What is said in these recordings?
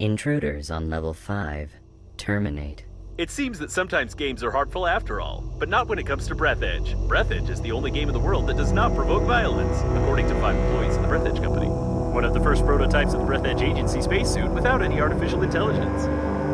Intruders on level 5. Terminate. It seems that sometimes games are heartful after all, but not when it comes to Breathedge. Breathedge is the only game in the world that does not provoke violence, according to 5 employees in the Breathedge company. One of the first prototypes of the Breathedge agency spacesuit without any artificial intelligence.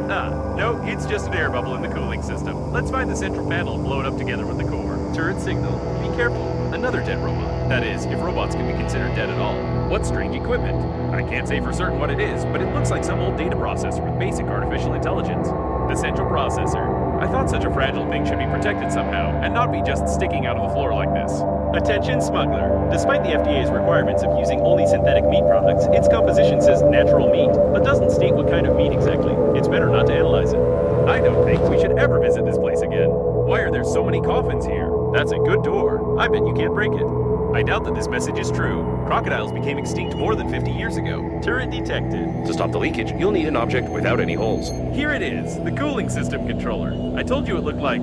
No, it's just an air bubble in the cooling system. Let's find the central panel and blow it up together with the core. Turret signal. Be careful. Another dead robot. That is, if robots can be considered dead at all. What strange equipment? I can't say for certain what it is, but it looks like some old data processor with basic artificial intelligence. The central processor. I thought such a fragile thing should be protected somehow, and not be just sticking out of the floor like this. Attention smuggler. Despite the FDA's requirements of using only synthetic meat products, its composition says natural meat, but doesn't state what kind of meat exactly. It's better not to analyze it. I don't think we should ever visit this place again. Why are there so many coffins here? That's a good door. I bet you can't break it. I doubt that this message is true. Crocodiles became extinct more than 50 years ago. Turret detected. To stop the leakage, you'll need an object without any holes. Here it is, the cooling system controller. I told you it looked like,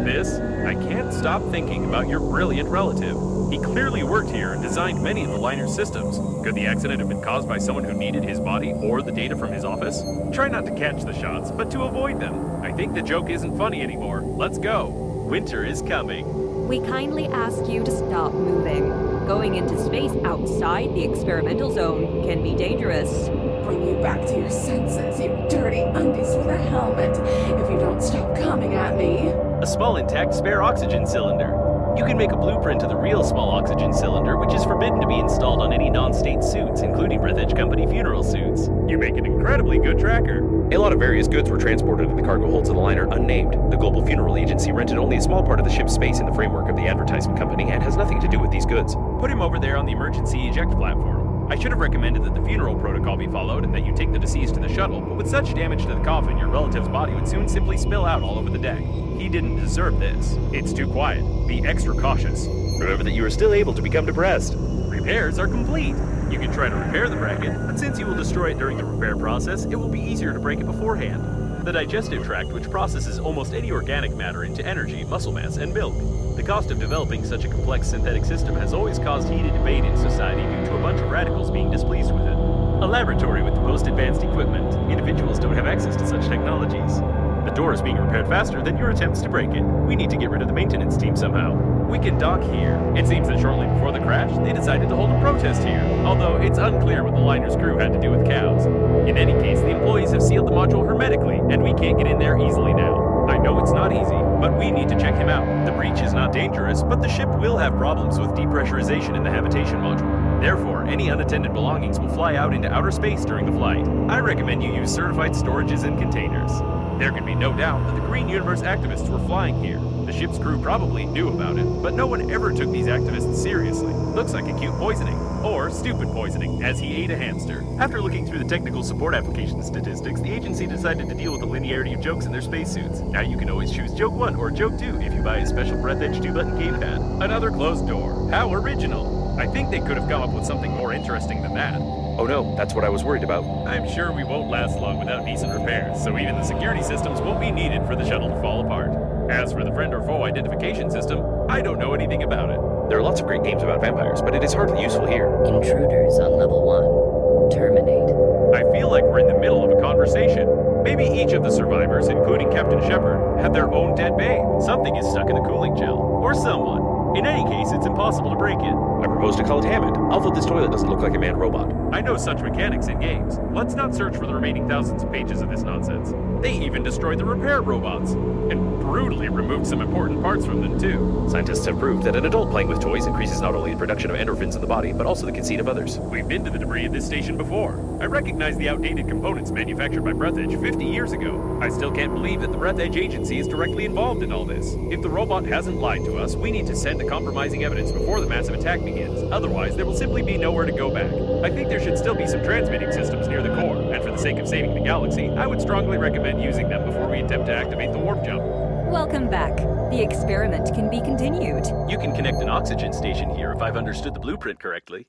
this. I can't stop thinking about your brilliant relative. He clearly worked here and designed many of the liner's systems. Could the accident have been caused by someone who needed his body or the data from his office? Try not to catch the shots, but to avoid them. I think the joke isn't funny anymore. Let's go. Winter is coming. We kindly ask you to stop moving. Going into space outside the experimental zone can be dangerous. Bring you back to your senses, you dirty undies with a helmet, if you don't stop coming at me. A small intact spare oxygen cylinder. You can make a blueprint of the real small oxygen cylinder, which is forbidden to be installed on any non-state suits, including Breathedge Company funeral suits. You make an incredibly good tracker. A lot of various goods were transported in the cargo holds of the liner unnamed. The Global Funeral Agency rented only a small part of the ship's space in the framework of the advertisement company and has nothing to do with these goods. Put him over there on the emergency eject platform. I should have recommended that the funeral protocol be followed and that you take the deceased to the shuttle, but with such damage to the coffin, your relative's body would soon simply spill out all over the deck. He didn't deserve this. It's too quiet. Be extra cautious. Remember that you are still able to become depressed. Repairs are complete. You can try to repair the bracket, but since you will destroy it during the repair process, it will be easier to break it beforehand. The digestive tract, which processes almost any organic matter into energy, muscle mass, and milk. The cost of developing such a complex synthetic system has always caused heated debate in society due to a bunch of radicals being displeased with it. A laboratory with the most advanced equipment. Individuals don't have access to such technologies. The door is being repaired faster than your attempts to break it. We need to get rid of the maintenance team somehow. We can dock here. It seems that shortly before the crash, they decided to hold a protest here, although it's unclear what the liner's crew had to do with cows. In any case, the employees have sealed the module hermetically, and we can't get in there easily now. I know it's not easy, but we need to check him out. The breach is not dangerous, but the ship will have problems with depressurization in the habitation module. Therefore, any unattended belongings will fly out into outer space during the flight. I recommend you use certified storages and containers. There can be no doubt that the Green Universe activists were flying here. The ship's crew probably knew about it, but no one ever took these activists seriously. Looks like acute poisoning, or stupid poisoning, as he ate a hamster. After looking through the technical support application statistics, the agency decided to deal with the linearity of jokes in their spacesuits. Now you can always choose joke 1 or joke 2 if you buy a special Breathedge 2-button gamepad. Another closed door. How original. I think they could have come up with something more interesting than that. Oh no, that's what I was worried about. I'm sure we won't last long without decent repairs, so even the security systems won't be needed for the shuttle to fall apart. As for the friend or foe identification system, I don't know anything about it. There are lots of great games about vampires, but it is hardly useful here. Intruders on level 1. Terminate. I feel like we're in the middle of a conversation. Maybe each of the survivors, including Captain Shepard, had their own dead babe. Something is stuck in the cooling gel. Or someone. In any case, it's impossible to break it. I propose to call it Hammond, although this toilet doesn't look like a manned robot. I know such mechanics in games. Let's not search for the remaining thousands of pages of this nonsense. They even destroyed the repair robots, and brutally removed some important parts from them too. Scientists have proved that an adult playing with toys increases not only the production of endorphins in the body, but also the conceit of others. We've been to the debris at this station before. I recognize the outdated components manufactured by Breathedge 50 years ago. I still can't believe that the Breathedge agency is directly involved in all this. If the robot hasn't lied to us, we need to send the compromising evidence before the massive attack begins. Otherwise, there will simply be nowhere to go back. I think there should still be some transmitting systems near the core, and for the sake of saving the galaxy, I would strongly recommend using them before we attempt to activate the warp jump. Welcome back. The experiment can be continued. You can connect an oxygen station here if I've understood the blueprint correctly.